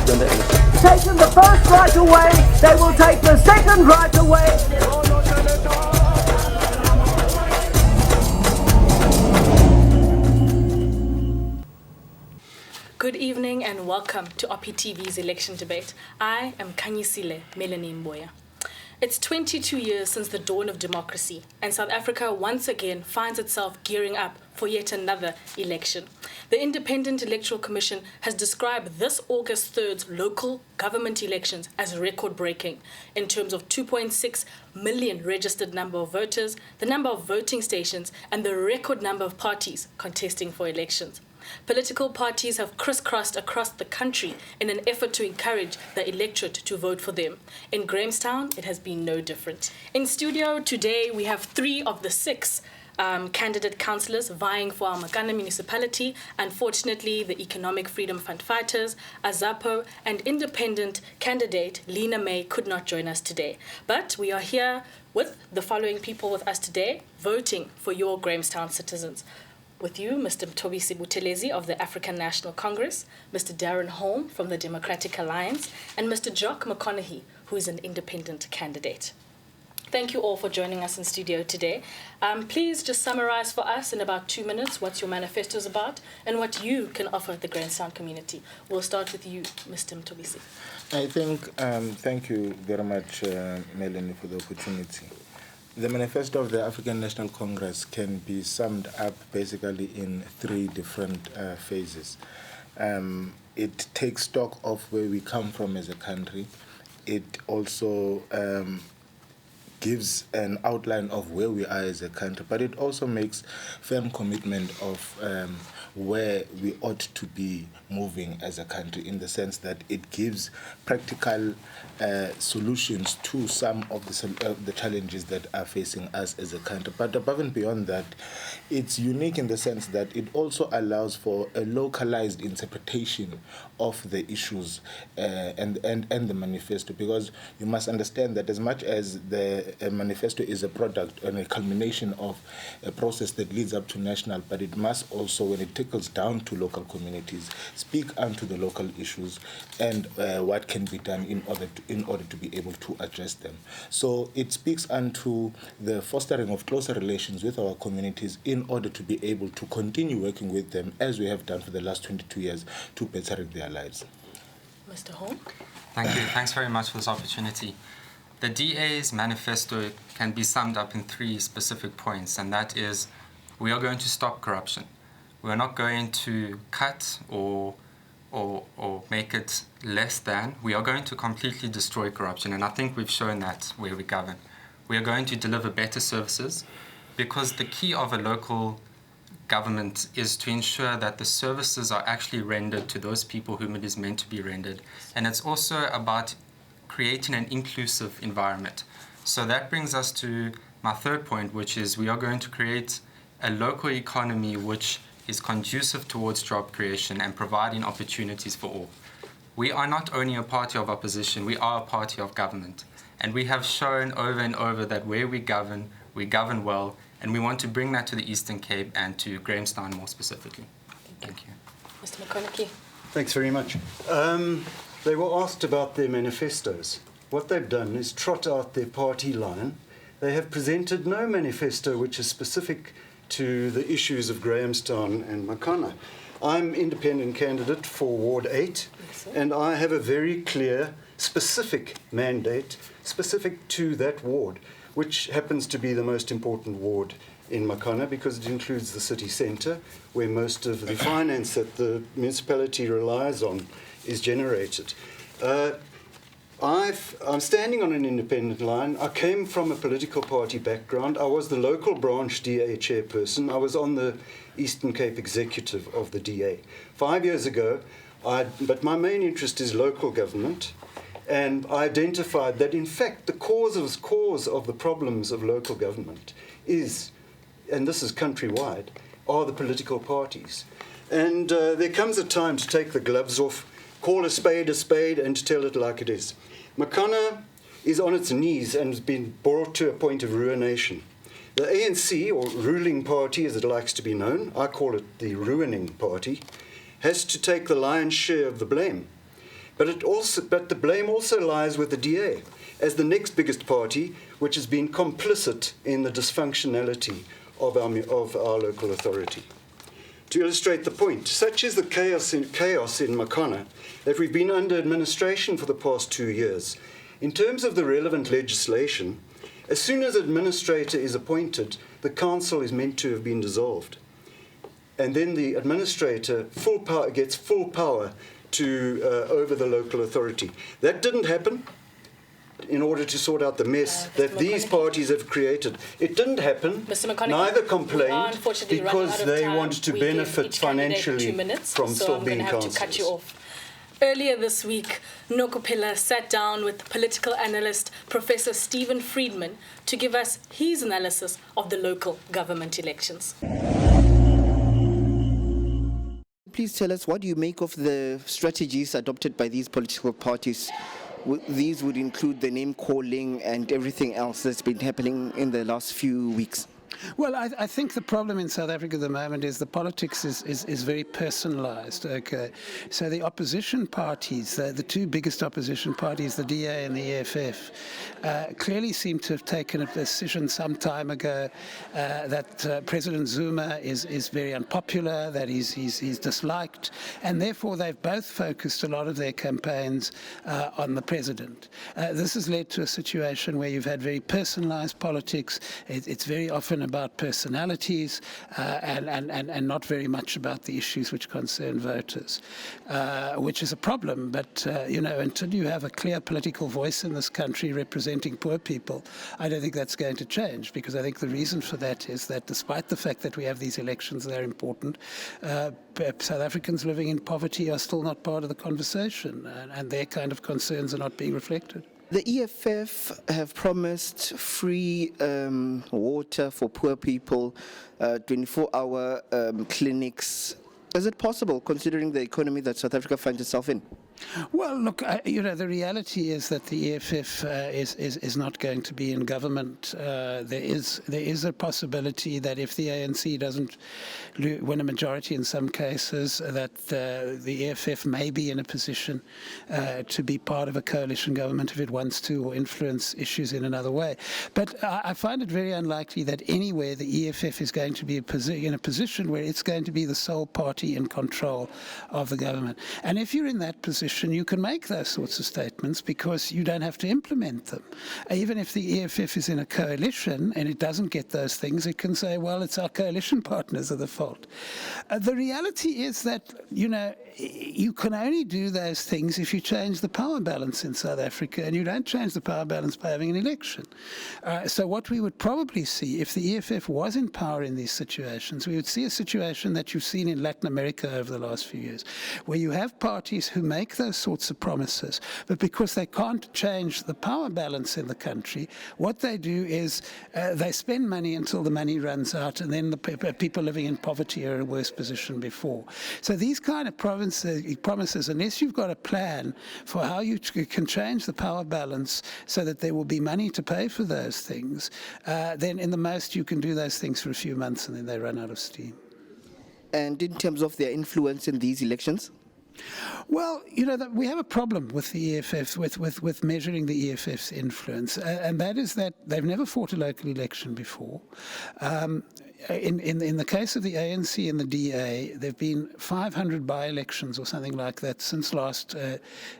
Taken the first right away, they will take the second right away. Good evening and welcome to OppiTV's election debate. I am Kanyisile Melanie Mboya. It's 22 years since the dawn of democracy, and South Africa once again finds itself gearing up for yet another election. The Independent Electoral Commission has described this August 3rd's local government elections as record-breaking in terms of 2.6 million registered number of voters, the number of voting stations, and the record number of parties contesting for elections. Political parties have crisscrossed across the country in an effort to encourage the electorate to vote for them. In Grahamstown, it has been no different. In studio today, we have 3 of the 6 candidate councillors vying for our Makana Municipality. Unfortunately, the Economic Freedom Fund fighters, Azapo, and independent candidate Lena May could not join us today. But we are here with the following people with us today, voting for your Grahamstown citizens. With you, Mr. Mthobisi Buthelezi of the African National Congress, Mr. Darren Holm from the Democratic Alliance, and Mr. Jock McConaughey, who is an independent candidate. Thank you all for joining us in studio today. Please just summarize for us in about 2 minutes what your manifesto is about and what you can offer the Grahamstown community. We'll start with you, Mr. Mthobisi. I think, thank you very much, Melanie, for the opportunity. The manifesto of the African National Congress can be summed up basically in 3 different phases. It takes stock of where we come from as a country. It also gives an outline of where we are as a country, but it also makes firm commitment of where we ought to be moving as a country, in the sense that it gives practical solutions to some of the challenges that are facing us as a country. But above and beyond that, it's unique in the sense that it also allows for a localized interpretation of the issues and the manifesto, because you must understand that as much as the manifesto is a product and a culmination of a process that leads up to national, but it must also, when it trickles down to local communities, speak unto the local issues and what can be done in order to be able to address them. So it speaks unto the fostering of closer relations with our communities in order to be able to continue working with them as we have done for the last 22 years to better their lives. Mr. Holm? Thank you. Thanks very much for this opportunity. The DA's manifesto can be summed up in 3 specific points, and that is, we are going to stop corruption. We are not going to cut or make it less than. We are going to completely destroy corruption, and I think we've shown that where we govern. We are going to deliver better services, because the key of a local government is to ensure that the services are actually rendered to those people whom it is meant to be rendered. And it's also about creating an inclusive environment. So that brings us to my 3rd point, which is we are going to create a local economy which is conducive towards job creation and providing opportunities for all. We are not only a party of opposition, we are a party of government. And we have shown over and over that where we govern well, and we want to bring that to the Eastern Cape and to Grahamstown more specifically. Thank you. Mr. McConaughey? Thanks very much. They were asked about their manifestos. What they've done is trot out their party line. They have presented no manifesto which is specific to the issues of Grahamstown and Makana. I'm independent candidate for Ward 8, and I have a very clear, specific mandate, specific to that ward, which happens to be the most important ward in Makana because it includes the city centre, where most of the finance that the municipality relies on is generated. I'm standing on an independent line. I came from a political party background. I was the local branch DA chairperson. I was on the Eastern Cape executive of the DA. 5 years ago, but my main interest is local government, and I identified that, in fact, the cause of the problems of local government is, and this is countrywide, are the political parties. And there comes a time to take the gloves off, call a spade, and to tell it like it is. Makana is on its knees and has been brought to a point of ruination. The ANC, or ruling party as it likes to be known, I call it the ruining party, has to take the lion's share of the blame. But the blame also lies with the DA, as the next biggest party, which has been complicit in the dysfunctionality of our local authority. To illustrate the point, such is the chaos in Makana that we've been under administration for the past 2 years. In terms of the relevant legislation, as soon as administrator is appointed, the council is meant to have been dissolved. And then the administrator gets full power over the local authority. That didn't happen in order to sort out the mess that these parties have created. It didn't happen. Neither complained because they wanted to benefit financially from still being councillors. Earlier this week, Nokopela sat down with political analyst Professor Stephen Friedman to give us his analysis of the local government elections. Please tell us, what do you make of the strategies adopted by these political parties? These would include the name calling and everything else that's been happening in the last few weeks. Well, I think the problem in South Africa at the moment is the politics is very personalized. Okay, so the opposition parties, the two biggest opposition parties, the DA and the EFF, clearly seem to have taken a decision some time ago that President Zuma is very unpopular, that he's disliked, and therefore they've both focused a lot of their campaigns on the president. This has led to a situation where you've had very personalized politics. It's very often about personalities and not very much about the issues which concern voters, which is a problem. But, until you have a clear political voice in this country representing poor people, I don't think that's going to change, because I think the reason for that is that despite the fact that we have these elections, they're important, South Africans living in poverty are still not part of the conversation, and their kind of concerns are not being reflected. The EFF have promised free water for poor people, 24-hour clinics. Is it possible, considering the economy that South Africa finds itself in? Well, look, the reality is that the EFF is not going to be in government. There is a possibility that if the ANC doesn't win a majority in some cases, that the EFF may be in a position to be part of a coalition government if it wants to, or influence issues in another way. But I find it very unlikely that anywhere the EFF is going to be in a position where it's going to be the sole party in control of the government. And if you're in that position, you can make those sorts of statements because you don't have to implement them. Even if the EFF is in a coalition and it doesn't get those things, it can say, well, it's our coalition partners are the fault. The reality is that, you can only do those things if you change the power balance in South Africa, and you don't change the power balance by having an election. So what we would probably see, if the EFF was in power in these situations, we would see a situation that you've seen in Latin America over the last few years, where you have parties who make those sorts of promises, but because they can't change the power balance in the country, what they do is they spend money until the money runs out, and then the people living in poverty are in a worse position before. So these kind of promises, unless you've got a plan for how you can change the power balance so that there will be money to pay for those things, then in the most you can do those things for a few months and then they run out of steam. And in terms of their influence in these elections? Well, we have a problem with the EFF, with measuring the EFF's influence, and that is that they've never fought a local election before. In the case of the ANC and the DA, there have been 500 by-elections or something like that since last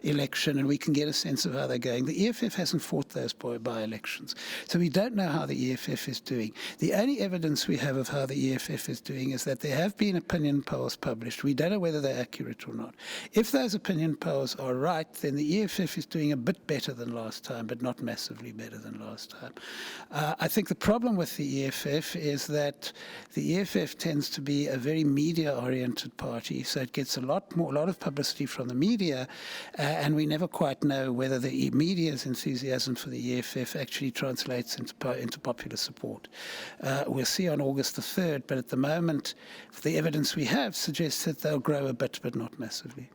election, and we can get a sense of how they're going. The EFF hasn't fought those by-elections, so we don't know how the EFF is doing. The only evidence we have of how the EFF is doing is that there have been opinion polls published. We don't know whether they're accurate or not. If those opinion polls are right, then the EFF is doing a bit better than last time, but not massively better than last time. I think the problem with the EFF is that the EFF tends to be a very media-oriented party, so it gets a lot of publicity from the media, and we never quite know whether the media's enthusiasm for the EFF actually translates into popular support. We'll see on August the 3rd, but at the moment, the evidence we have suggests that they'll grow a bit, but not massively.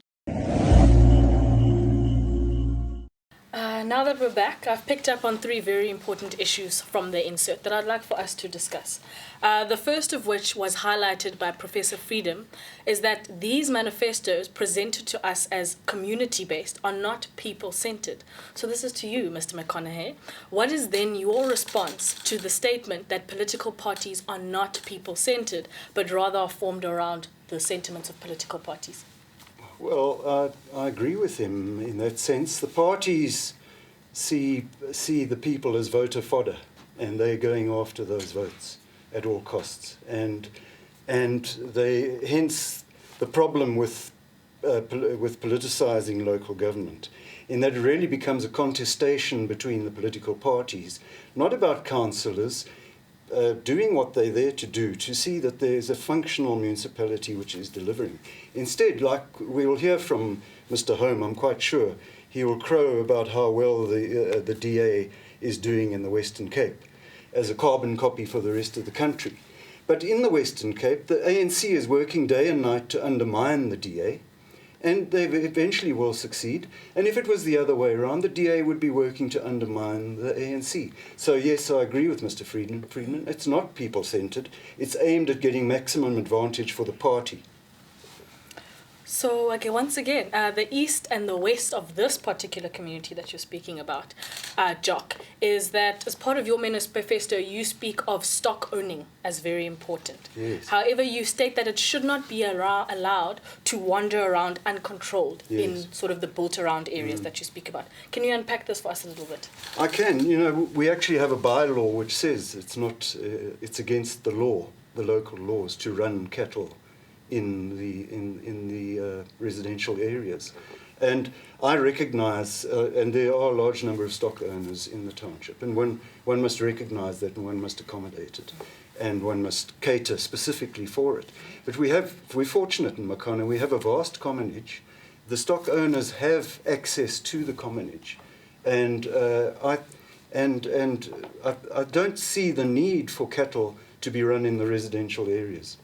Now that we're back, I've picked up on 3 very important issues from the insert that I'd like for us to discuss. The first of which was highlighted by Professor Freedom is that these manifestos presented to us as community-based are not people-centered. So this is to you, Mr. McConaughey. What is then your response to the statement that political parties are not people-centered, but rather are formed around the sentiments of political parties? Well, I agree with him in that sense. The parties see the people as voter fodder, and they're going after those votes at all costs. And they, hence the problem with politicizing local government, in that it really becomes a contestation between the political parties, not about councillors doing what they're there to do, to see that there's a functional municipality which is delivering. Instead, like we will hear from Mr. Home, I'm quite sure, he will crow about how well the DA is doing in the Western Cape as a carbon copy for the rest of the country. But in the Western Cape, the ANC is working day and night to undermine the DA, and they eventually will succeed. And if it was the other way around, the DA would be working to undermine the ANC. So yes, I agree with Mr. Friedman. It's not people-centred. It's aimed at getting maximum advantage for the party. So, okay, once again, the east and the west of this particular community that you're speaking about, Jock, is that as part of your manifesto, you speak of stock owning as very important. Yes. However, you state that it should not be allowed to wander around uncontrolled in sort of the built-around areas that you speak about. Can you unpack this for us a little bit? I can. You know, we actually have a bylaw which says it's not, it's against the law, the local laws, to run cattle in the residential areas. And I recognise, and there are a large number of stock owners in the township, and one must recognise that, and one must accommodate it, and one must cater specifically for it. But we're fortunate in Makana, we have a vast commonage. The stock owners have access to the commonage, and I don't see the need for cattle to be run in the residential areas.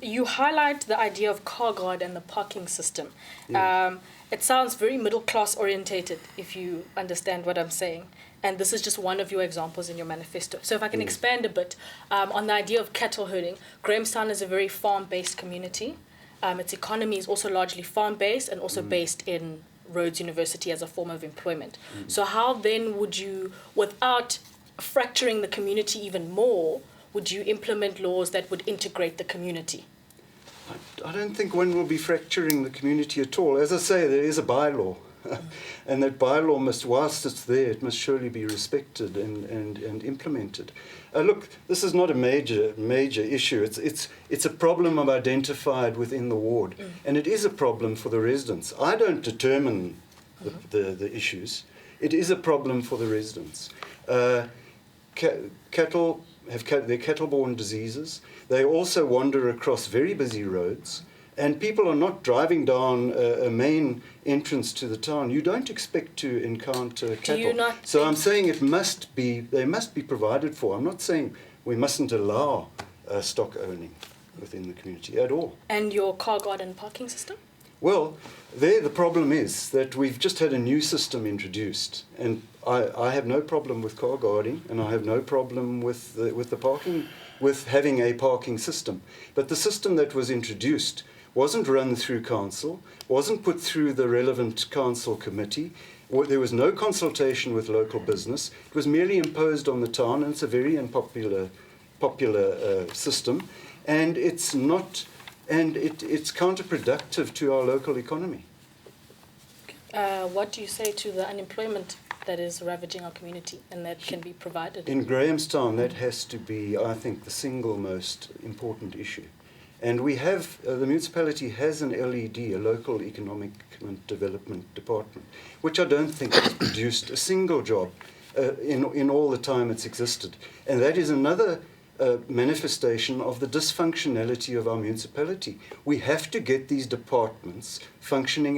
You highlight the idea of car guard and the parking system. Yes. It sounds very middle-class orientated, if you understand what I'm saying. And this is just one of your examples in your manifesto. So if I can expand a bit on the idea of cattle herding, Grahamstown is a very farm-based community. Its economy is also largely farm-based and also based in Rhodes University as a form of employment. So how then would you, without fracturing the community even more, would you implement laws that would integrate the community? I don't think one will be fracturing the community at all. As I say, there is a bylaw, and that bylaw must, whilst it's there, it must surely be respected and implemented. Look, this is not a major issue. It's a problem I've identified within the ward, and it is a problem for the residents. I don't determine the issues. It is a problem for the residents. Cattle have their cattle-borne diseases. They also wander across very busy roads, and people are not driving down a main entrance to the town. You don't expect to encounter cattle. So I'm saying they must be provided for. I'm not saying we mustn't allow stock owning within the community at all. And your car guard and parking system? Well, there the problem is that we've just had a new system introduced, and I have no problem with car guarding, and I have no problem with the parking, with having a parking system. But the system that was introduced wasn't run through council, wasn't put through the relevant council committee. There was no consultation with local business. It was merely imposed on the town, and it's a very unpopular system, and it's not. And it's counterproductive to our local economy. What do you say to the unemployment that is ravaging our community and that can be provided? In Grahamstown, that has to be, I think, the single most important issue. And we have, the municipality has an LED, a local economic development department, which I don't think has produced a single job in all the time it's existed. And that is another a manifestation of the dysfunctionality of our municipality. We have to get these departments functioning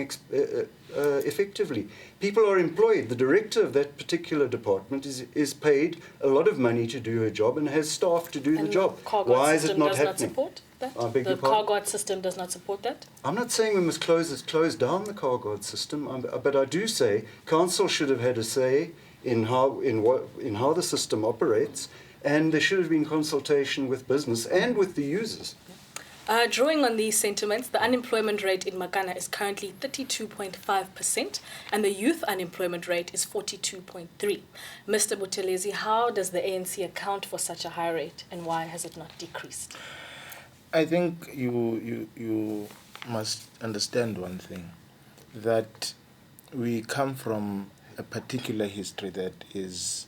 effectively. People are employed. The director of that particular department is paid a lot of money to do her job and has staff to do the job. Why is it not happening? The car guard system does not support that? I'm not saying we must close down the car guard system, but I do say council should have had a say in how the system operates, and there should have been consultation with business and with the users. Drawing on these sentiments, the unemployment rate in Makana is currently 32.5%, and the youth unemployment rate is 42.3%. Mr. Buthelezi, how does the ANC account for such a high rate, and why has it not decreased? I think you must understand one thing, that we come from a particular history that is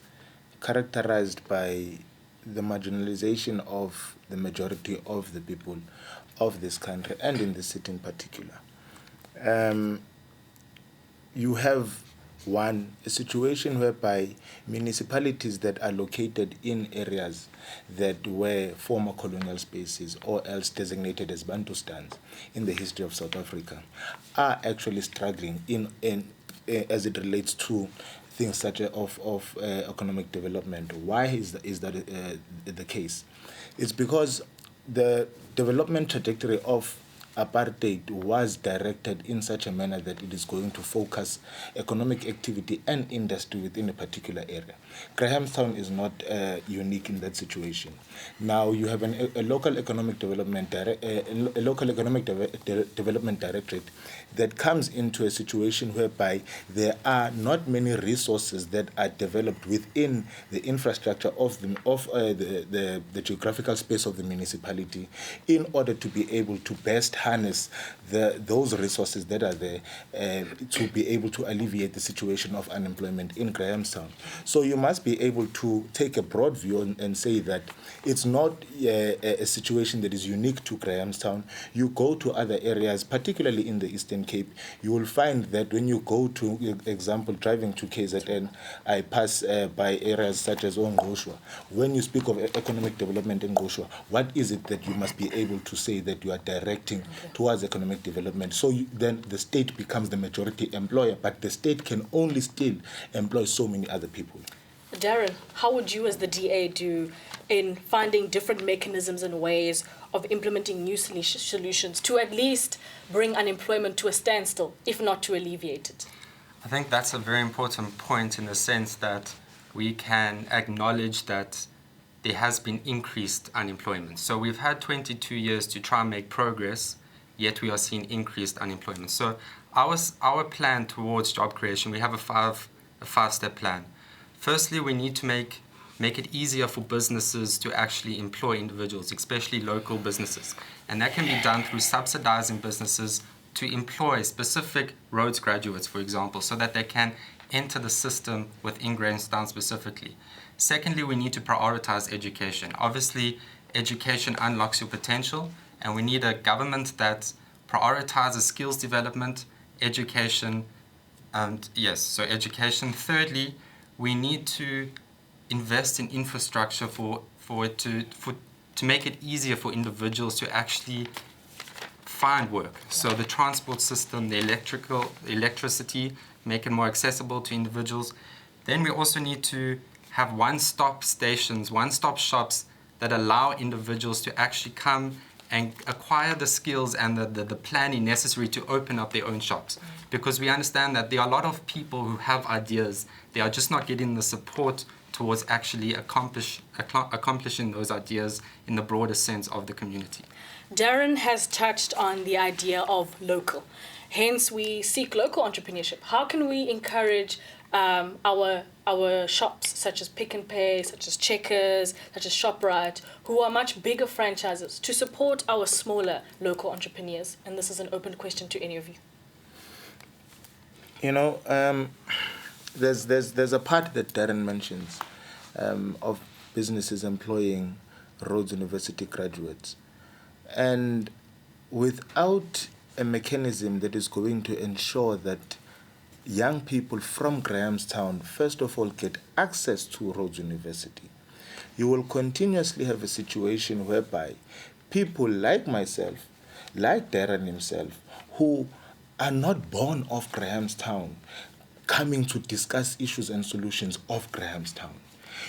characterized by the marginalization of the majority of the people of this country and in the city in particular. You have a situation whereby municipalities that are located in areas that were former colonial spaces or else designated as Bantustans in the history of South Africa are actually struggling as it relates to things such as economic development. Why is that the case? It's because the development trajectory of apartheid was directed in such a manner that it is going to focus economic activity and industry within a particular area. Grahamstown is not unique in that situation. Now you have a local economic development development directorate that comes into a situation whereby there are not many resources that are developed within the infrastructure of the geographical space of the municipality in order to be able to best harness those resources that are there to be able to alleviate the situation of unemployment in Grahamstown. So you must be able to take a broad view and say that it's not a situation that is unique to Grahamstown. You go to other areas, particularly in the Eastern Cape, you will find that when you go to, example, driving to KZN, I pass by areas such as Ngoshwa. When you speak of economic development in Ngoshwa, what is it that you must be able to say that you are directing towards economic development? So then the state becomes the majority employer, but the state can only still employ so many other people. Darren, how would you as the DA do in finding different mechanisms and ways of implementing new solutions to at least bring unemployment to a standstill, if not to alleviate it? I think that's a very important point in the sense that we can acknowledge that there has been increased unemployment. So we've had 22 years to try and make progress, yet we are seeing increased unemployment. So our plan towards job creation, we have a five-step plan. Firstly, we need to make it easier for businesses to actually employ individuals, especially local businesses. And that can be done through subsidizing businesses to employ specific roads graduates, for example, so that they can enter the system within Grahamstown specifically. Secondly, we need to prioritize education. Obviously, education unlocks your potential, and we need a government that prioritizes skills development, education, and so education. Thirdly, we need to invest in infrastructure to make it easier for individuals to actually find work. So the transport system, the electricity, make it more accessible to individuals. Then we also need to have one-stop stations, one-stop shops that allow individuals to actually come and acquire the skills and the planning necessary to open up their own shops. Because we understand that there are a lot of people who have ideas, they are just not getting the support towards actually accomplishing those ideas in the broader sense of the community. Darren has touched on the idea of local. Hence, we seek local entrepreneurship. How can we encourage our shops, such as Pick n Pay, such as Checkers, such as ShopRite, who are much bigger franchises, to support our smaller local entrepreneurs? And this is an open question to any of you. You know, there's a part that Darren mentions of businesses employing Rhodes University graduates. And without a mechanism that is going to ensure that young people from Grahamstown, first of all, get access to Rhodes University, you will continuously have a situation whereby people like myself, like Darren himself, who are not born of Grahamstown, coming to discuss issues and solutions of Grahamstown.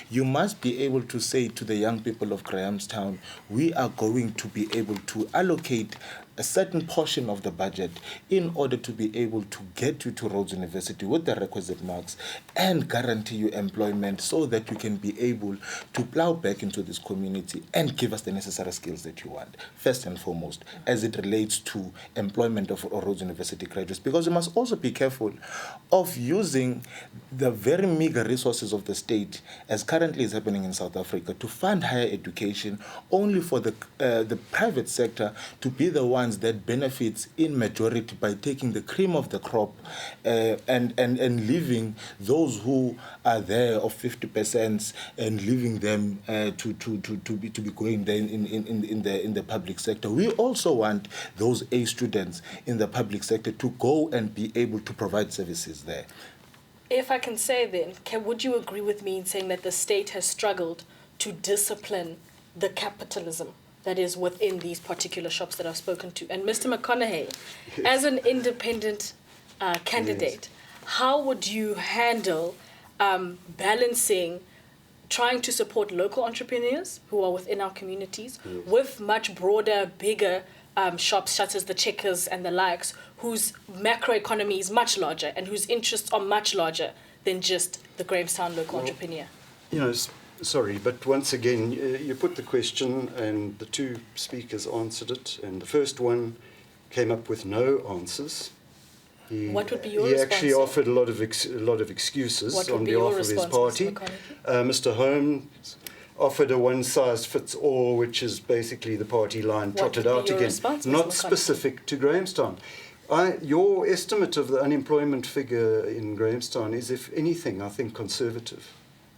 You must be able to say to the young people of Grahamstown, we are going to be able to allocate a certain portion of the budget in order to be able to get you to Rhodes University with the requisite marks and guarantee you employment so that you can be able to plow back into this community and give us the necessary skills that you want, first and foremost, as it relates to employment of Rhodes University graduates. Because you must also be careful of using the very meager resources of the state, as currently is happening in South Africa, to fund higher education only for the private sector to be the ones that benefits in majority by taking the cream of the crop and leaving those who are there of 50% and leaving them to be going there in the public sector. We also want those A students in the public sector to go and be able to provide services there. If I can say then, would you agree with me in saying that the state has struggled to discipline the capitalism that is within these particular shops that I've spoken to? And Mr. McConaughey, as an independent candidate, how would you handle balancing trying to support local entrepreneurs who are within our communities with much broader, bigger shops such as the Checkers and the likes, whose macroeconomy is much larger and whose interests are much larger than just the Grahamstown local entrepreneur? You know, sorry, but once again, you put the question and the two speakers answered it, and the first one came up with no answers. What would be your He response? actually offered a lot of excuses on behalf of his party. Mr. Holmes offered a one-size-fits-all, which is basically the party line trotted out again, not specific to Grahamstown. Your estimate of the unemployment figure in Grahamstown is, if anything, I think conservative.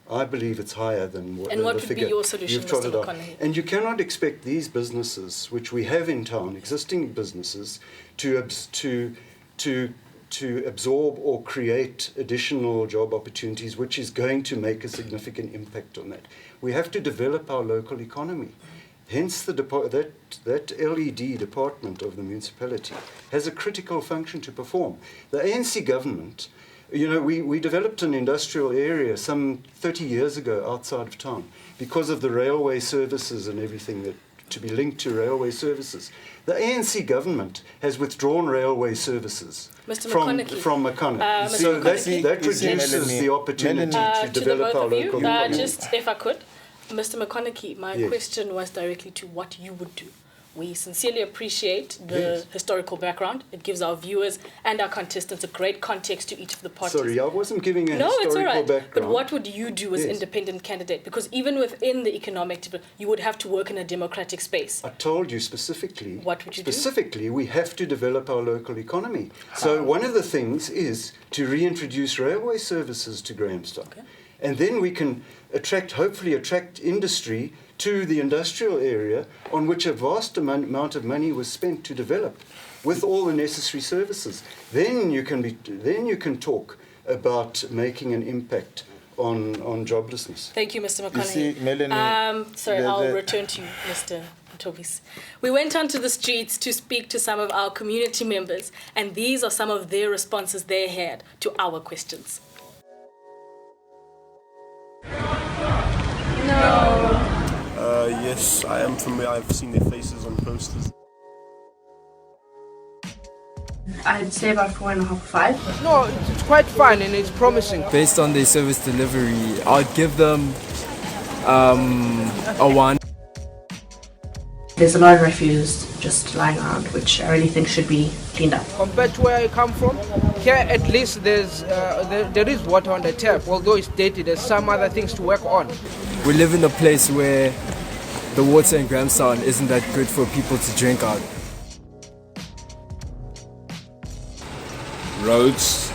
I believe it's higher than what, and what the would figure be your solution, you've trotted Mr. out. McConaughey? And you cannot expect these businesses, which we have in town, existing businesses, to absorb or create additional job opportunities, which is going to make a significant impact on that. We have to develop our local economy. Hence, that LED department of the municipality has a critical function to perform. The ANC government, you know, we developed an industrial area some 30 years ago outside of town because of the railway services and everything that to be linked to railway services. The ANC government has withdrawn railway services from Makana. So that reduces the opportunity to develop our local economy. Just if I could, Mr. McConaughey, my question was directly to what you would do. We sincerely appreciate the historical background. It gives our viewers and our contestants a great context to each of the parties. Sorry, I wasn't giving a historical it's all right. background. But what would you do as independent candidate? Because even within the economic, you would have to work in a democratic space. I told you specifically. What would you do? Specifically, we have to develop our local economy. So one of the things is to reintroduce railway services to Grahamstown. Okay. And then we can hopefully attract industry to the industrial area on which a vast amount of money was spent to develop with all the necessary services. Then you can talk about making an impact on joblessness. Thank you, Mr. McConaughey. You see, Melanie, I'll return to you, Mr. Tobis. We went onto the streets to speak to some of our community members, and these are some of their responses they had to our questions. Yes, I am familiar. I've seen their faces on posters. I'd say about 4.5 or 5. No, it's quite fun and it's promising. Based on their service delivery, I'd give them a 1. There's a lot of refuse just lying around, which I really think should be cleaned up. Compared to where I come from, here at least there is water on the tap. Although it's dirty, there's some other things to work on. We live in a place where the water in Grahamstown isn't that good for people to drink out. Roads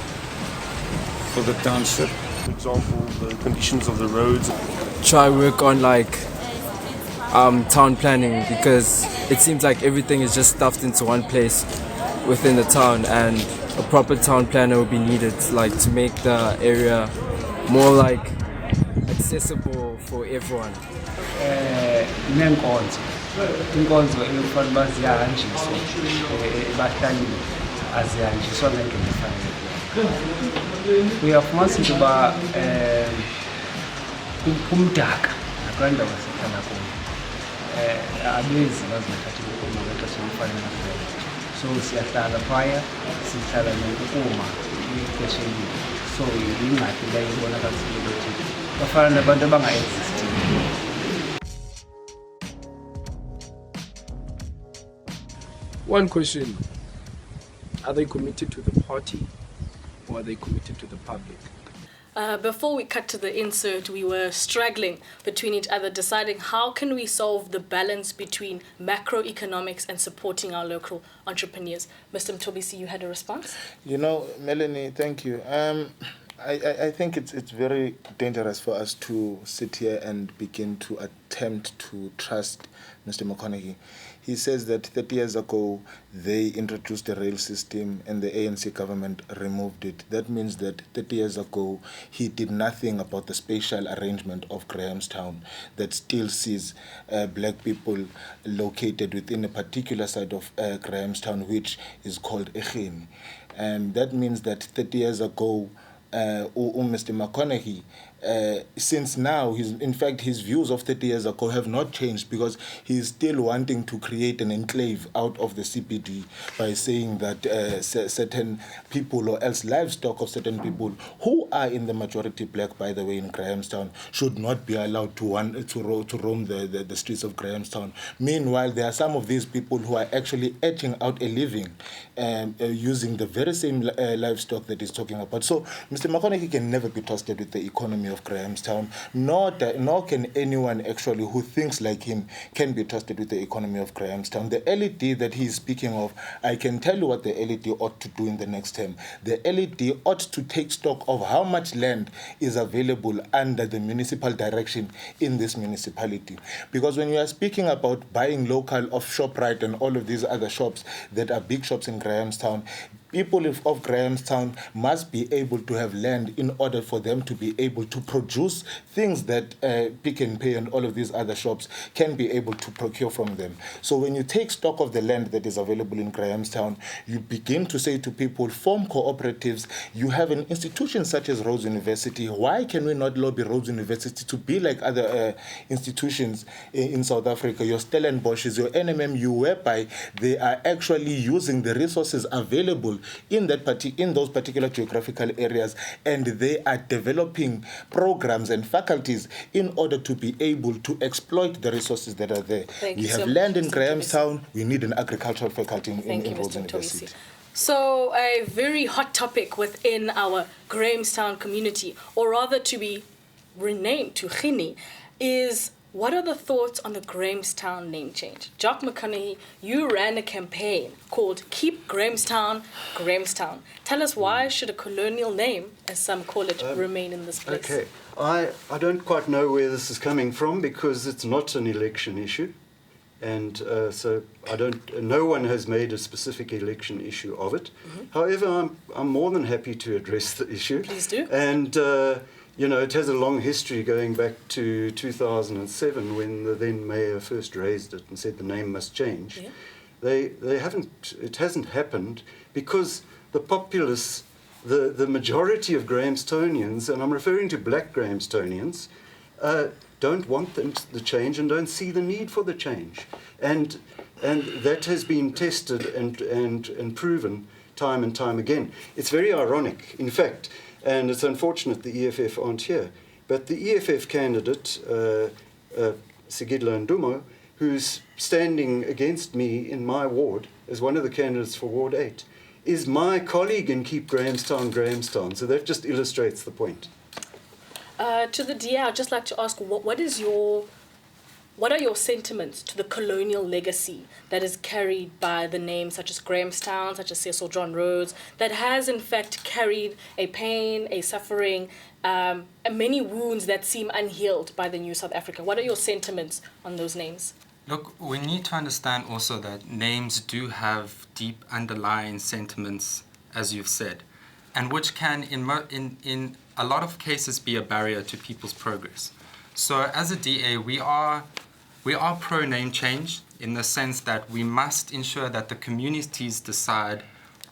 for the township. For example, the conditions of the roads. Try work on town planning, because it seems like everything is just stuffed into one place within the town, and a proper town planner will be needed to make the area more like a accessible for everyone? Nenkonzo ekufanele uba ziyahanjiswa ebahlalini azihanjiswa ngendlela efanelekileyo. Uyafumanisa into yoba kumdaka nakulanto basehlala kuyo abezi bazithatha ukuma ngexesha elifanelekileyo. So siyahlala phaya sihlala nokukuma ixesha elide. So yingxaki leyo ibonakalisile ukuthi bafana nabantu abanga-existing. One question. Are they committed to the party or are they committed to the public? Before we cut to the insert, we were struggling between each other, deciding how can we solve the balance between macroeconomics and supporting our local entrepreneurs. Mr. Mtobisi, you had a response? You know, Melanie, thank you. I think it's very dangerous for us to sit here and begin to attempt to trust Mr. McConaughey. He says that 30 years ago they introduced the rail system and the ANC government removed it. That means that 30 years ago he did nothing about the spatial arrangement of Grahamstown that still sees black people located within a particular side of Grahamstown, which is called Echeni. And that means that 30 years ago Mr. McConaughey, since now, in fact, his views of 30 years ago have not changed, because he is still wanting to create an enclave out of the CBD by saying that certain people, or else livestock of certain people who are in the majority black, by the way, in Grahamstown, should not be allowed to roam the streets of Grahamstown. Meanwhile, there are some of these people who are actually etching out a living using the very same livestock that he's talking about. So Mr. McConaughey can never be trusted with the economy of Grahamstown, nor can anyone actually who thinks like him can be trusted with the economy of Grahamstown. The LED that he is speaking of, I can tell you what the LED ought to do in the next term. The LED ought to take stock of how much land is available under the municipal direction in this municipality. Because when you are speaking about buying local of ShopRite and all of these other shops that are big shops in Grahamstown, people of Grahamstown must be able to have land in order for them to be able to produce things that Pick and Pay and all of these other shops can be able to procure from them. So when you take stock of the land that is available in Grahamstown, you begin to say to people, form cooperatives. You have an institution such as Rhodes University. Why can we not lobby Rhodes University to be like other institutions in South Africa, your Stellenbosch's, your NMMU, whereby they are actually using the resources available in those particular geographical areas, and they are developing programs and faculties in order to be able to exploit the resources that are there. We have land in Grahamstown. We need an agricultural faculty in Rhodes University. So a very hot topic within our Grahamstown community, or rather to be renamed to Echeni, is what are the thoughts on the Grahamstown name change? Jock McConaughey, you ran a campaign called Keep Grahamstown, Grahamstown. Tell us, why should a colonial name, as some call it, remain in this place? Okay, I don't quite know where this is coming from, because it's not an election issue. And so no one has made a specific election issue of it. Mm-hmm. However, I'm more than happy to address the issue. Please do. And you know, it has a long history going back to 2007, when the then mayor first raised it and said the name must change. Yeah. It hasn't happened because the populace, the majority of Grahamstonians, and I'm referring to black Grahamstonians, don't want the change and don't see the need for the change. And that has been tested and proven time and time again. It's very ironic, in fact, and it's unfortunate the EFF aren't here, but the EFF candidate, Sigidla Ndumo, who's standing against me in my ward as one of the candidates for Ward 8, is my colleague in Keep Grahamstown, Grahamstown. So that just illustrates the point. To the DA, I'd just like to ask, what are your sentiments to the colonial legacy that is carried by the names such as Grahamstown, such as Cecil John Rhodes, that has in fact carried a pain, a suffering, and many wounds that seem unhealed by the new South Africa? What are your sentiments on those names? Look, we need to understand also that names do have deep underlying sentiments, as you've said. and which can, in a lot of cases, be a barrier to people's progress. So as a DA, we are pro name change in the sense that we must ensure that the communities decide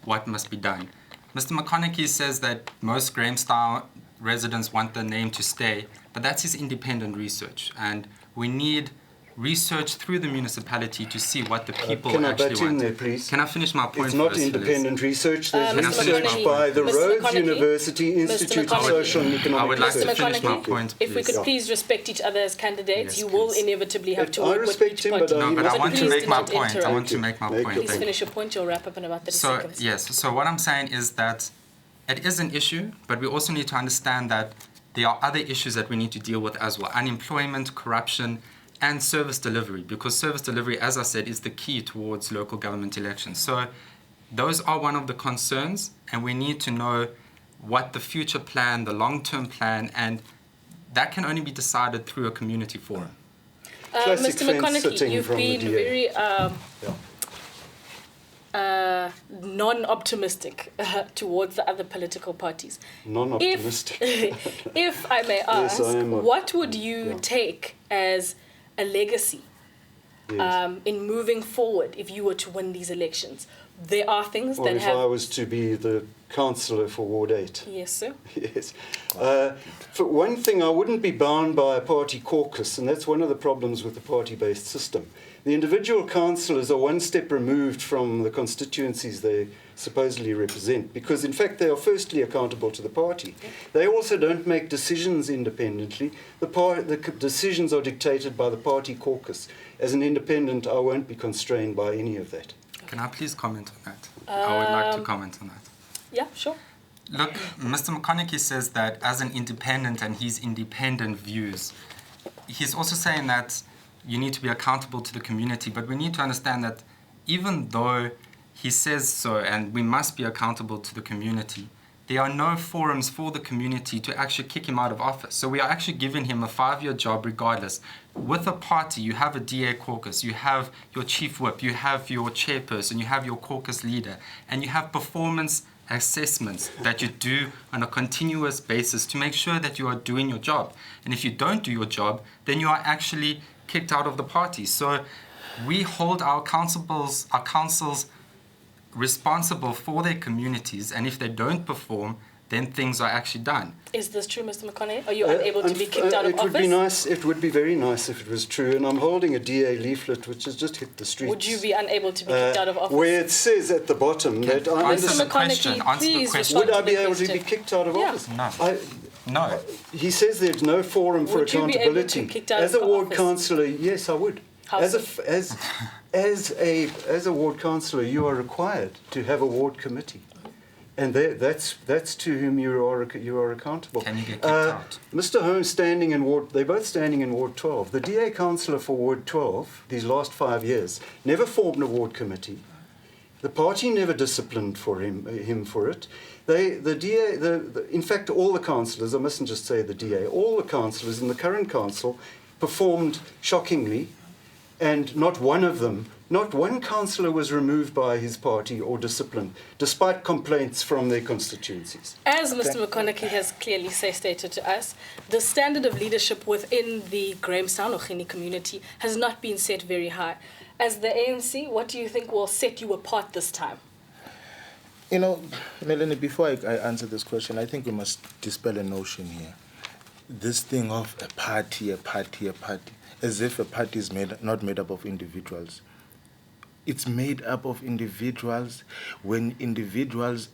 what must be done. Mr. McConaughey says that most Grahamstown residents want the name to stay, but that's his independent research, and we need research through the municipality to see what the people can actually I butt in want. there, please? Can I finish my point It's not first, independent research. There's Mr. research McConaughey, by the Mr. Rhodes McConaughey, University Institute of Social and Economic I would like to Research. finish my McConaughey, point, if we please. could please respect each other as candidates, Yes, you will please. inevitably have to I work with respect each him, party. but No, but I want to please make do my not point. I interrupt. want to make my Make point. your Please Thank you. finish your point, you'll wrap up in about 30 So, seconds. yes, so what I'm saying is that it is an issue, but we also need to understand that there are other issues that we need to deal with as well. Unemployment, corruption, and service delivery, because service delivery, as I said, is the key towards local government elections. So those are one of the concerns, and we need to know what the future plan, the long-term plan, and that can only be decided through a community forum. Classic Mr. fence McConaughey, sitting you've from the been DA. very non-optimistic towards the other political parties. Non-optimistic. If I may ask, Yes, I am what would you take as a legacy in moving forward if you were to win these elections? There are things Or that if have... I was to be the councillor for Ward 8. Yes, sir. Yes. For one thing, I wouldn't be bound by a party caucus, and that's one of the problems with the party-based system. The individual councillors are one step removed from the constituencies they supposedly represent, because in fact they are firstly accountable to the party. They also don't make decisions independently. The decisions are dictated by the party caucus. As an independent, I won't be constrained by any of that. Can I please comment on that? I would like to comment on that. Yeah, sure. Look, Mr. McConaughey says that as an independent and his independent views, he's also saying that you need to be accountable to the community, but we need to understand that even though he says so and we must be accountable to the community, there are no forums for the community to actually kick him out of office. So we are actually giving him a 5-year job regardless. With a party, you have a DA caucus, you have your chief whip, you have your chairperson, you have your caucus leader, and you have performance assessments that you do on a continuous basis to make sure that you are doing your job. And if you don't do your job, then you are actually kicked out of the party. So we hold our councils responsible for their communities, and if they don't perform, then things are actually done. Is this true, Mr. McConaughey? Are you unable to be kicked out of It would office? be nice. It would be very nice if it was true. And I'm holding a DA leaflet which has just hit the streets. Would you be unable to be kicked out of office? Where it says at the bottom that I Answer the understand. question. Answer the please question. Would I respond be to the able to be question. kicked out of No. office? No. He says there's no forum for Would you be able to accountability. be kicked out As of a ward office? councillor, yes, I would. How As so? as a ward councillor, you are required to have a ward committee, and that's to whom you are accountable. Can you get kicked out? Mr. Holmes standing in Ward, they're both standing in Ward 12. The DA councillor for Ward 12 these last 5 years never formed a ward committee. The party never disciplined for him for it. The DA, in fact, all the councillors, I mustn't just say the DA, all the councillors in the current council performed shockingly, and not one councillor was removed by his party or disciplined, despite complaints from their constituencies. As Mr. McConaughey has clearly stated to us, the standard of leadership within the Grahamstown or Guinea community has not been set very high. As the ANC, what do you think will set you apart this time? You know, Melanie, before I answer this question, I think we must dispel a notion here. This thing of a party, as if a party is not made up of individuals. It's made up of individuals. When individuals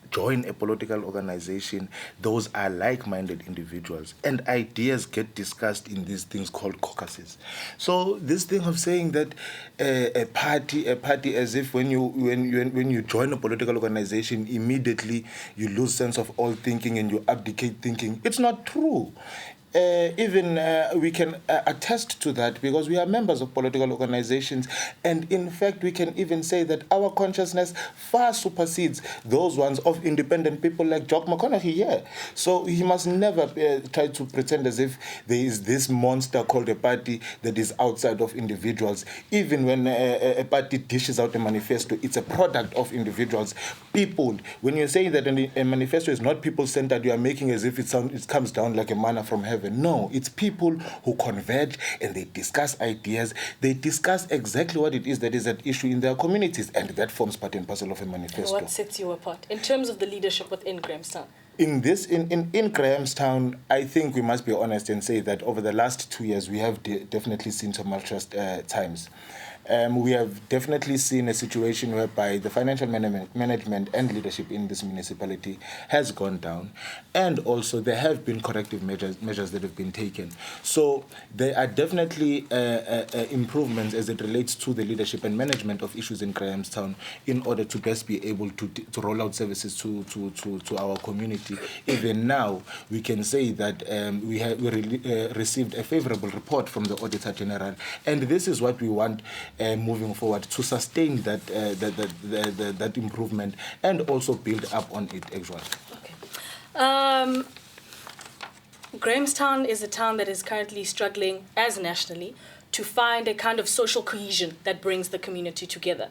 join a political organization, those are like-minded individuals, and ideas get discussed in these things called caucuses. So this thing of saying that a party, as if when you join a political organization, immediately you lose sense of all thinking and you abdicate thinking. It's not true. we can attest to that because we are members of political organizations, and in fact we can even say that our consciousness far supersedes those ones of independent people like Jock McConaughey here. So he must never try to pretend as if there is this monster called a party that is outside of individuals. Even when a party dishes out a manifesto, it's a product of individuals. People, when you say that a manifesto is not people-centered, you are making as if it comes down like a manna from heaven. No, it's people who converge and they discuss ideas. They discuss exactly what it is that is at issue in their communities, and that forms part and parcel of a manifesto. And what sets you apart in terms of the leadership within Grahamstown? In Grahamstown, I think we must be honest and say that over the last 2 years, we have definitely seen tumultuous times. We have definitely seen a situation whereby the financial management and leadership in this municipality has gone down, and also there have been corrective measures that have been taken. So there are definitely improvements as it relates to the leadership and management of issues in Grahamstown in order to best be able to roll out services to our community. Even now, we can say that we received a favorable report from the Auditor General, and this is what we want moving forward, to sustain that improvement and also build up on it actually. Okay. Grahamstown is a town that is currently struggling, as nationally, to find a kind of social cohesion that brings the community together.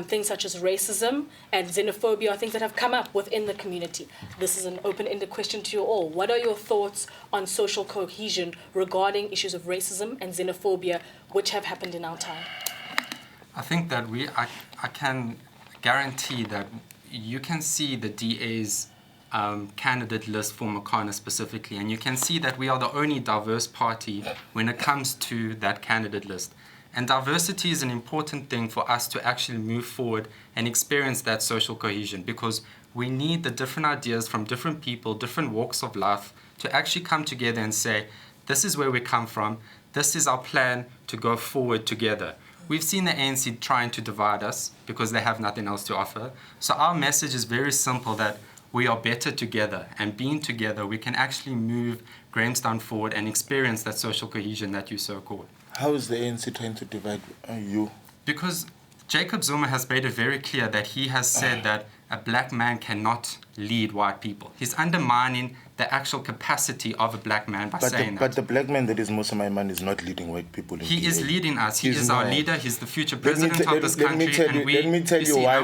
Things such as racism and xenophobia are things that have come up within the community. This is an open-ended question to you all. What are your thoughts on social cohesion regarding issues of racism and xenophobia which have happened in our town? I think that I can guarantee that you can see the DA's candidate list for Makana specifically, and you can see that we are the only diverse party when it comes to that candidate list. And diversity is an important thing for us to actually move forward and experience that social cohesion, because we need the different ideas from different people, different walks of life, to actually come together and say, this is where we come from, this is our plan to go forward together. We've seen the ANC trying to divide us because they have nothing else to offer. So our message is very simple, that we are better together, and being together, we can actually move Grahamstown forward and experience that social cohesion that you so called. How is the ANC trying to divide you? Because Jacob Zuma has made it very clear that he has said that a black man cannot lead white people. He's undermining the actual capacity of a black man by saying that. But the black man that is Musa Maiman is not leading white people. He is leading us. He is our leader. He's the future president of this Let country. me tell you why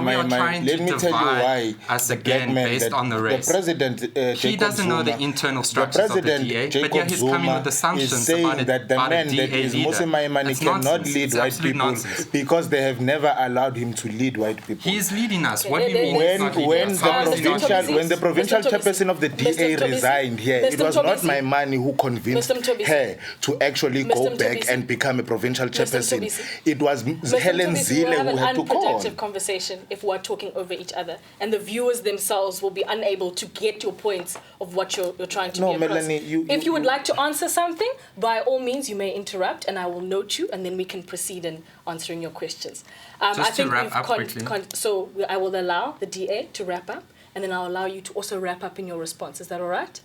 us again based on the race. The president, he doesn't know the internal structures of the DA, but yeah, he's coming with assumptions is saying that the man that is Musa Maiman cannot lead white people because they have never allowed him to lead white people. He is leading us. What do you mean? When the provincial chairperson of the DA resigned here, it was not my money who convinced her to actually go back and become a provincial chairperson. It was Helen Zille who had to call. We'll have an unproductive conversation if we're talking over each other, and the viewers themselves will be unable to get your points of what you're trying to be across. Melanie, if you would like to answer something, by all means, you may interrupt, and I will note you, and then we can proceed in answering your questions. Just to wrap up quickly. So I will allow the DA to wrap up, and then I'll allow you to also wrap up in your response. Is that all right?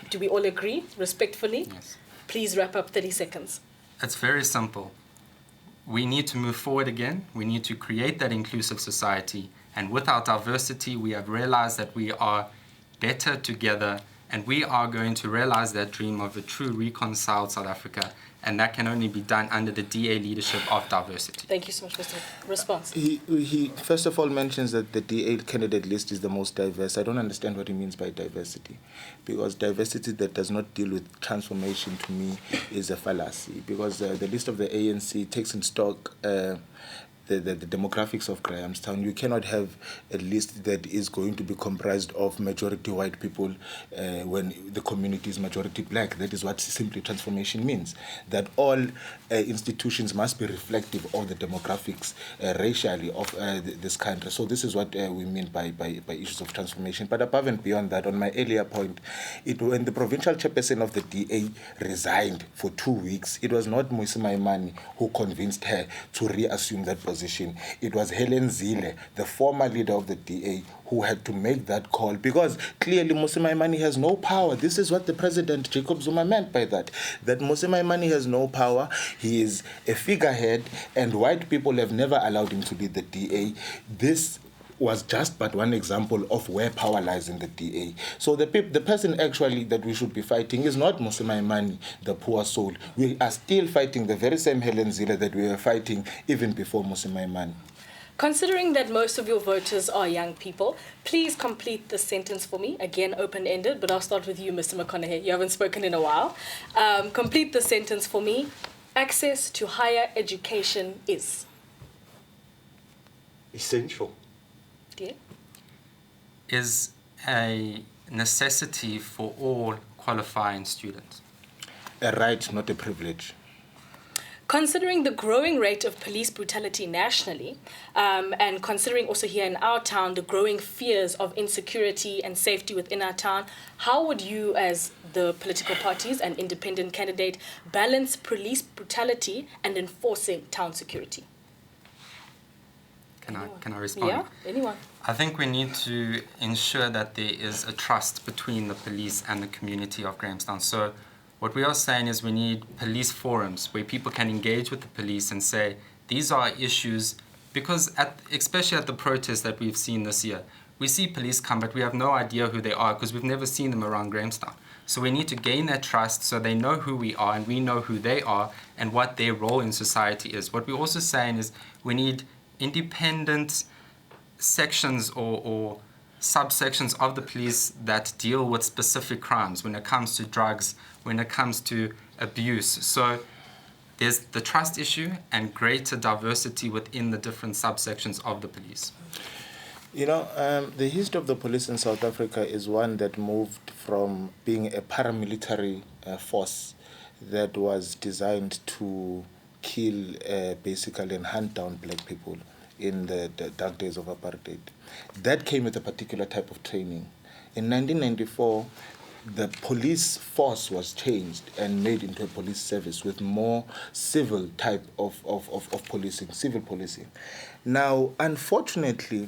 Do we all agree, respectfully? Yes. Please wrap up 30 seconds. It's very simple. We need to move forward again. We need to create that inclusive society. And with our diversity, we have realized that we are better together, and we are going to realize that dream of a true reconciled South Africa. And that can only be done under the DA leadership of diversity. Thank you so much, Mr. Response. He first of all mentions that the DA candidate list is the most diverse. I don't understand what he means by diversity, because diversity that does not deal with transformation to me is a fallacy, because the list of the ANC takes in stock the demographics of Grahamstown. You cannot have a list that is going to be comprised of majority white people when the community is majority black. That is what simply transformation means, that all institutions must be reflective of the demographics racially of this country. So this is what we mean by issues of transformation. But above and beyond that, on my earlier point, when the provincial chairperson of the DA resigned for 2 weeks, it was not Musa Maimane who convinced her to reassume that position. position. It was Helen Zille, the former leader of the DA, who had to make that call, because clearly Mose Maimane has no power. This is what the President Jacob Zuma meant by that Mose Maimane has no power. He is a figurehead, and white people have never allowed him to lead the DA. This was just but one example of where power lies in the DA. So the person actually that we should be fighting is not Mose Maimane, the poor soul. We are still fighting the very same Helen Zille that we were fighting even before Mose Maimane. Considering that most of your voters are young people, please complete the sentence for me. Again, open-ended, but I'll start with you, Mr. McConaughey. You haven't spoken in a while. Complete the sentence for me. Access to higher education is? Essential. Yeah. Is a necessity for all qualifying students. A right, not a privilege. Considering the growing rate of police brutality nationally, and considering also here in our town the growing fears of insecurity and safety within our town, how would you, as the political parties and independent candidate, balance police brutality and enforcing town security? Can I respond? Yeah, anyone. I think we need to ensure that there is a trust between the police and the community of Grahamstown. So what we are saying is we need police forums where people can engage with the police and say, these are issues, because especially at the protests that we've seen this year, we see police come, but we have no idea who they are because we've never seen them around Grahamstown. So we need to gain their trust so they know who we are and we know who they are and what their role in society is. What we're also saying is we need independent sections or subsections of the police that deal with specific crimes when it comes to drugs, when it comes to abuse. So there's the trust issue and greater diversity within the different subsections of the police. You know, the history of the police in South Africa is one that moved from being a paramilitary force that was designed to kill basically and hunt down black people in the dark days of apartheid. That came with a particular type of training. In 1994, the police force was changed and made into a police service with more civil type of policing, civil policing. Now, unfortunately,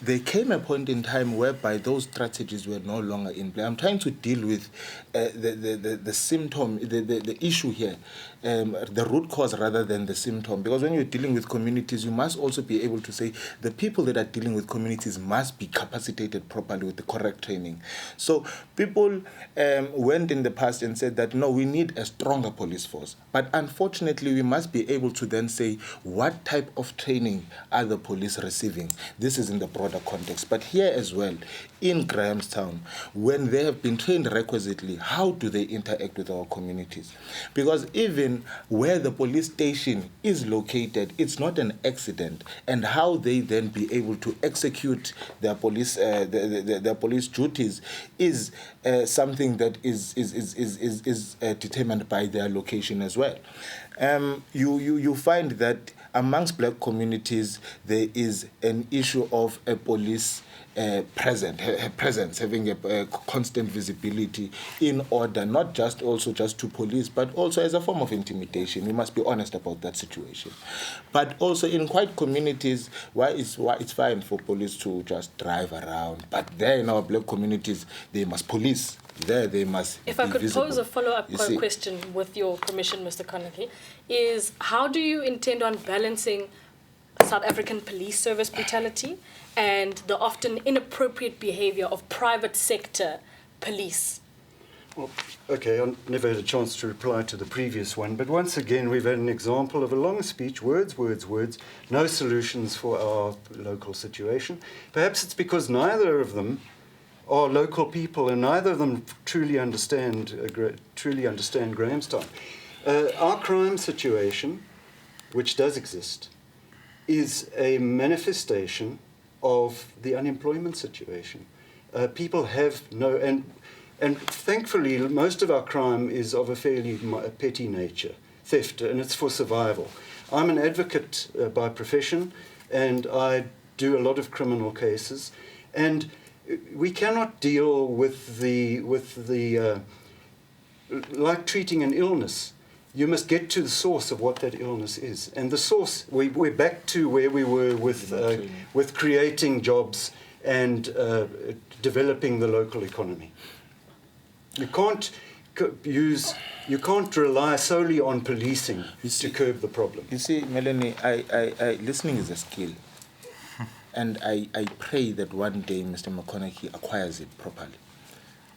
there came a point in time whereby those strategies were no longer in play. I'm trying to deal with the symptom, the issue here, the root cause rather than the symptom. Because when you're dealing with communities, you must also be able to say the people that are dealing with communities must be capacitated properly with the correct training. So people went in the past and said that, no, we need a stronger police force. But unfortunately, we must be able to then say what type of training are the police receiving. This is in the broader context. But here as well, in Grahamstown, when they have been trained requisitely, how do they interact with our communities? Because even where the police station is located, it's not an accident. And how they then be able to execute their police their police duties is something that is determined by their location as well. You find that amongst black communities, there is an issue of a police presence, having a constant visibility in order, not just to police, but also as a form of intimidation. We must be honest about that situation. But also in white communities, why it's fine for police to just drive around, but there in our black communities, they must police. There they must If I could visible. pose a follow-up question with your permission, Mr. Conakry, is how do you intend on balancing South African police service brutality and the often inappropriate behavior of private sector police? Well, okay, I never had a chance to reply to the previous one, but once again, we've had an example of a long speech, words, no solutions for our local situation. Perhaps it's because neither of them are local people and neither of them truly understand Grahamstown. Our crime situation, which does exist, is a manifestation of the unemployment situation. People have no, and thankfully most of our crime is of a fairly petty nature, theft, and it's for survival. I'm an advocate by profession, and I do a lot of criminal cases, and we cannot deal with the like treating an illness. you must get to the source of what that illness is. And the source, we're back to where we were with creating jobs and developing the local economy. You can't rely solely on policing to curb the problem. You see, Melanie, listening is a skill. And I pray that one day Mr. McConaughey acquires it properly.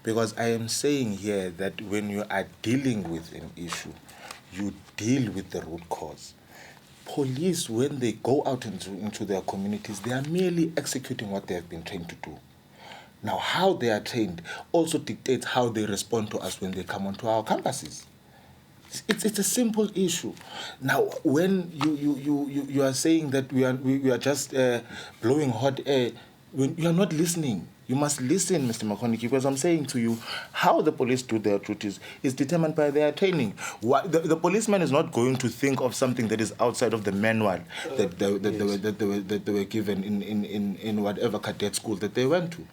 Because I am saying here that when you are dealing with an issue, you deal with the root cause. Police, when they go out into their communities, they are merely executing what they have been trained to do. Now, how they are trained also dictates how they respond to us when they come onto our campuses. It's a simple issue. Now, when you are saying that we are just blowing hot air, when you are not listening. You must listen, Mr. McConaughey, because I'm saying to you, how the police do their duties is determined by their training. The policeman is not going to think of something that is outside of the manual that they were given in whatever cadet school that they went to.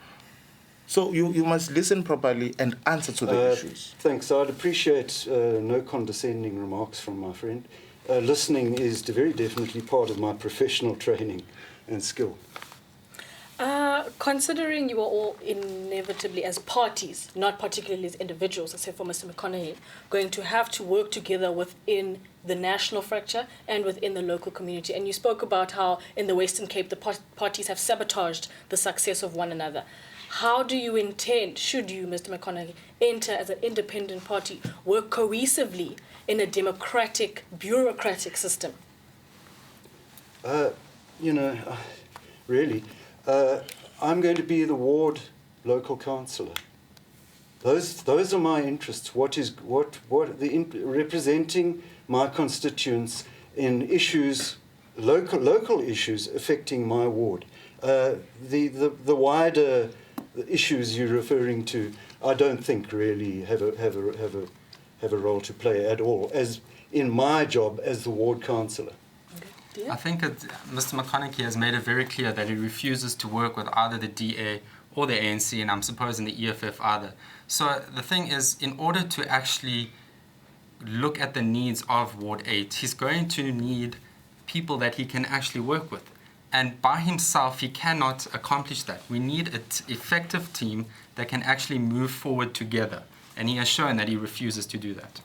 So you must listen properly and answer to the issues. Thanks. I'd appreciate no condescending remarks from my friend. Listening is very definitely part of my professional training and skill. Considering you are all inevitably as parties, not particularly as individuals, except for Mr. McConaughey, going to have to work together within the national fracture and within the local community. And you spoke about how in the Western Cape the parties have sabotaged the success of one another. How do you intend, should you, Mr. McConaughey, enter as an independent party, work cohesively in a democratic, bureaucratic system? Really, I'm going to be the ward local councillor. Those are my interests. Representing my constituents in issues, local issues affecting my ward. The wider issues you're referring to, I don't think really have a role to play at all, as in my job as the ward councillor. I think Mr. McConaughey has made it very clear that he refuses to work with either the DA or the ANC, and I'm supposing the EFF either. So the thing is, in order to actually look at the needs of Ward 8, he's going to need people that he can actually work with. And by himself, he cannot accomplish that. We need an effective team that can actually move forward together. And he has shown that he refuses to do that.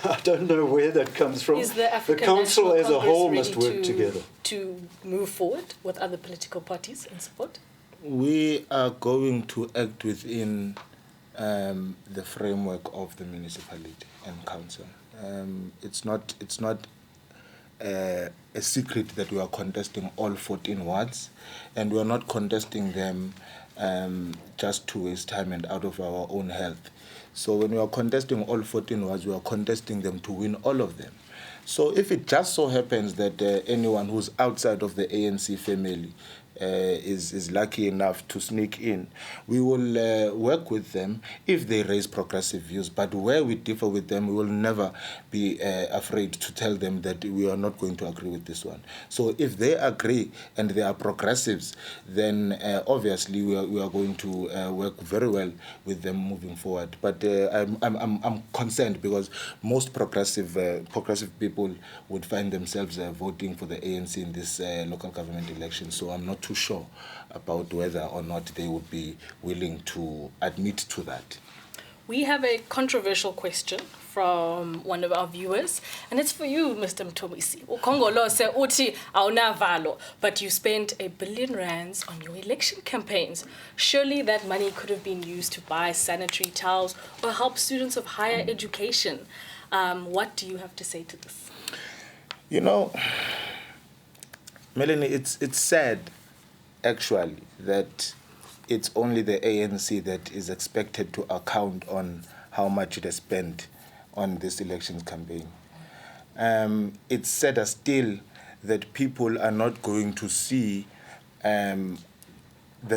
I don't know where that comes from. Is the African council National as a whole Congress must work together. To move forward with other political parties in support? We are going to act within the framework of the municipality and council. It's not a secret that we are contesting all 14 wards, and we are not contesting them just to waste time and out of our own health. So when we are contesting all 14 wards, we are contesting them to win all of them. So if it just so happens that anyone who's outside of the ANC family is lucky enough to sneak in, we will work with them if they raise progressive views. But where we differ with them, we will never be afraid to tell them that we are not going to agree with this one. So if they agree and they are progressives, then obviously we are going to work very well with them moving forward. But I'm concerned because most progressive people would find themselves voting for the ANC in this local government election. So I'm not too sure about whether or not they would be willing to admit to that. We have a controversial question from one of our viewers, and it's for you, Mr. Mthomisi. Ukongolo se uthi awunavalo, but you spent R1 billion on your election campaigns. Surely that money could have been used to buy sanitary towels or help students of higher education. What do you have to say to this? You know, Melanie, it's sad, actually, that it's only the ANC that is expected to account on how much it has spent on this elections campaign. It's sadder still that people are not going to see the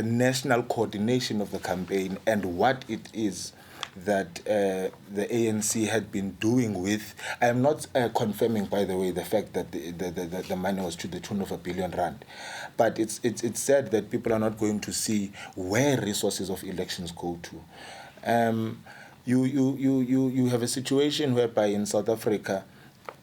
national coordination of the campaign and what it is that the ANC had been doing with. I am not confirming, by the way, the fact that the money was to the tune of R1 billion, but it's sad that people are not going to see where resources of elections go to. You have a situation whereby in South Africa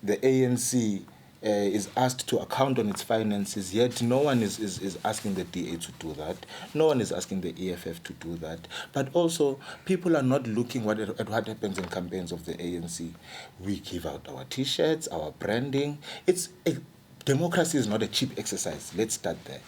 the ANC is asked to account on its finances, yet no one is asking the DA to do that. No one is asking the EFF to do that. But also, people are not looking at what happens in campaigns of the ANC. We give out our T-shirts, our branding. Democracy is not a cheap exercise. Let's start there.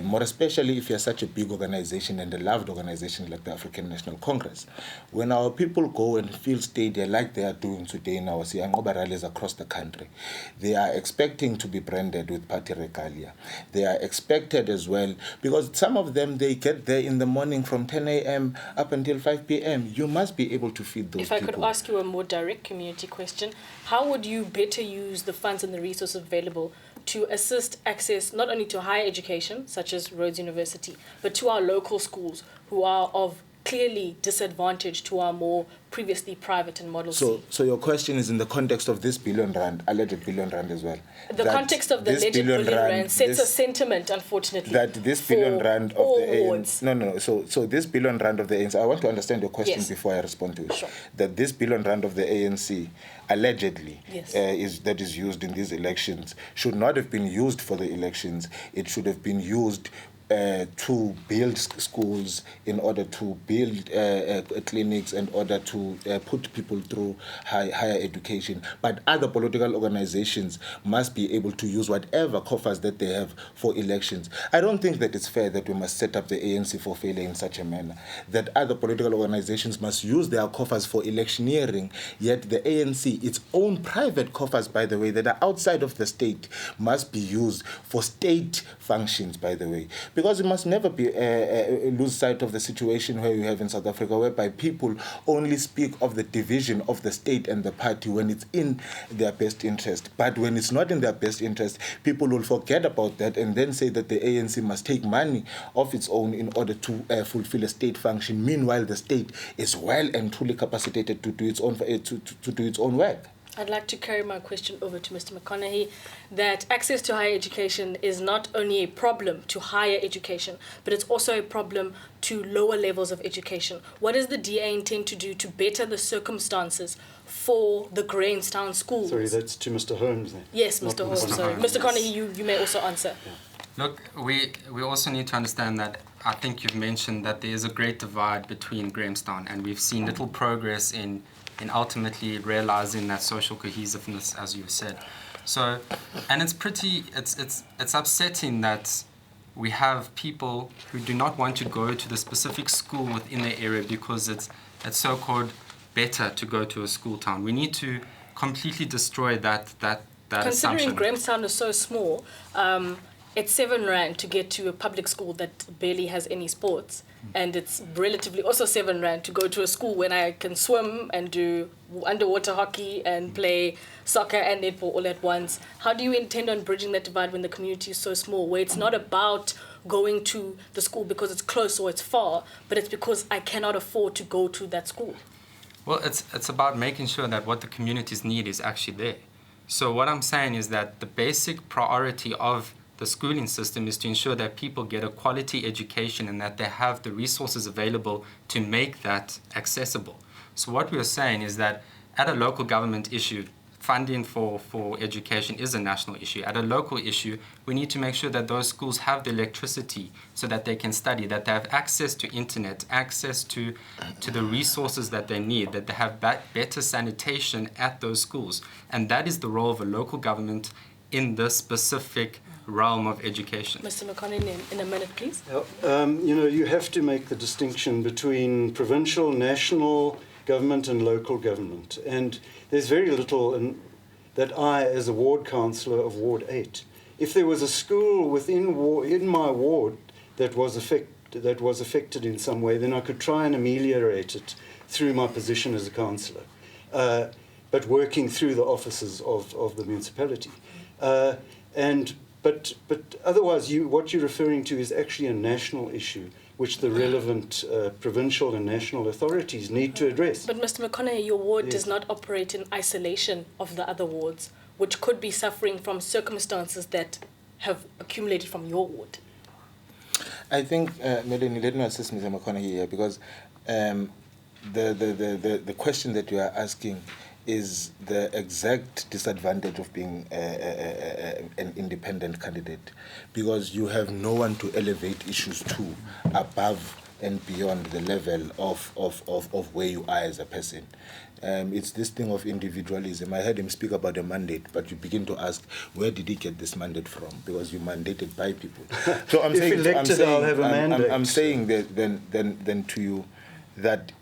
More especially if you're such a big organization and a loved organization like the African National Congress. When our people go and fill stadia like they are doing today in our Siangoba rallies across the country, they are expecting to be branded with party regalia. They are expected as well, because some of them, they get there in the morning from 10 a.m. up until 5 p.m. You must be able to feed those people. If I could ask you a more direct community question, how would you better use the funds and the resources available to assist access not only to higher education, such as Rhodes University, but to our local schools who are of clearly disadvantaged to our more previously private and model So your question is in the context of this billion rand, alleged billion rand as well. The context of the alleged billion rand sets a sentiment, unfortunately, that this billion rand of the ANC. No. So this billion rand of the ANC. I want to understand your question before I respond to it. Sure. That this billion rand of the ANC allegedly Yes. is used in these elections should not have been used for the elections. It should have been used to build schools, in order to build clinics, in order to put people through higher education. But other political organizations must be able to use whatever coffers that they have for elections. I don't think that it's fair that we must set up the ANC for failure in such a manner, that other political organizations must use their coffers for electioneering, yet the ANC, its own private coffers, by the way, that are outside of the state, must be used for state functions, by the way. Because we must never be lose sight of the situation where we have in South Africa, whereby people only speak of the division of the state and the party when it's in their best interest. But when it's not in their best interest, people will forget about that and then say that the ANC must take money of its own in order to fulfill a state function. Meanwhile, the state is well and truly capacitated to do its own to do its own work. I'd like to carry my question over to Mr. McConaughey, that access to higher education is not only a problem to higher education, but it's also a problem to lower levels of education. What does the DA intend to do to better the circumstances for the Grahamstown schools? Sorry, that's to Mr. Holmes then. Yes, Mr. Holmes, sorry. Mr. Conaghy, you may also answer. Yeah. Look, we also need to understand that I think you've mentioned that there is a great divide between Grahamstown, and we've seen little progress in ultimately realizing that social cohesiveness, as you said. So, and it's upsetting that we have people who do not want to go to the specific school within their area because it's so-called better to go to a school town. We need to completely destroy that Considering assumption. Grahamstown is so small, it's 7 rand to get to a public school that barely has any sports, and it's relatively also 7 rand to go to a school when I can swim and do underwater hockey and play soccer and netball all at once. How do you intend on bridging that divide when the community is so small, where it's not about going to the school because it's close or it's far, but it's because I cannot afford to go to that school? Well, it's about making sure that what the communities need is actually there. So what I'm saying is that the basic priority of the schooling system is to ensure that people get a quality education and that they have the resources available to make that accessible. So what we are saying is that at a local government issue, funding for education is a national issue. At a local issue, we need to make sure that those schools have the electricity so that they can study, that they have access to internet, access to the resources that they need, that they have better sanitation at those schools. And that is the role of a local government in this specific realm of education. Mr. McConaughey, in a minute, please. You have to make the distinction between provincial, national government and local government. And there's very little that I, as a ward councillor of Ward 8, if there was a school in my ward that was affected in some way, then I could try and ameliorate it through my position as a councillor, but working through the offices of the municipality. But otherwise, what you're referring to is actually a national issue, which the relevant provincial and national authorities need to address. But Mr. McConaughey, your ward does not operate in isolation of the other wards, which could be suffering from circumstances that have accumulated from your ward. I think, Melanie, let me assist Mr. McConaughey here, because the question that you are asking is the exact disadvantage of being an independent candidate, because you have no one to elevate issues to above and beyond the level of where you are as a person. It's this thing of individualism. I heard him speak about a mandate, but you begin to ask, where did he get this mandate from? Because you're mandated by people. So I'm If saying, elected, I'll have a mandate. I'm saying that then to you that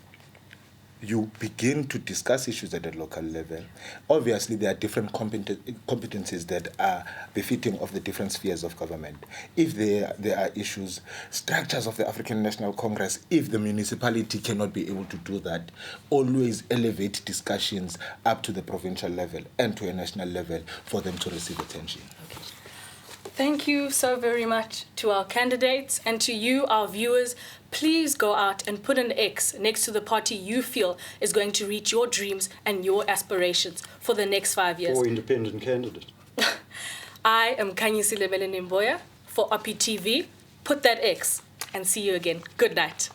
you begin to discuss issues at a local level. Obviously, there are different competencies that are befitting of the different spheres of government. If there are issues, structures of the African National Congress, if the municipality cannot be able to do that, always elevate discussions up to the provincial level and to a national level for them to receive attention. Okay. Thank you so very much to our candidates, and to you, our viewers. Please go out and put an X next to the party you feel is going to reach your dreams and your aspirations for the next 5 years. Or independent candidate. I am Kanyisile Mboya for OppiTV. Put that X and see you again. Good night.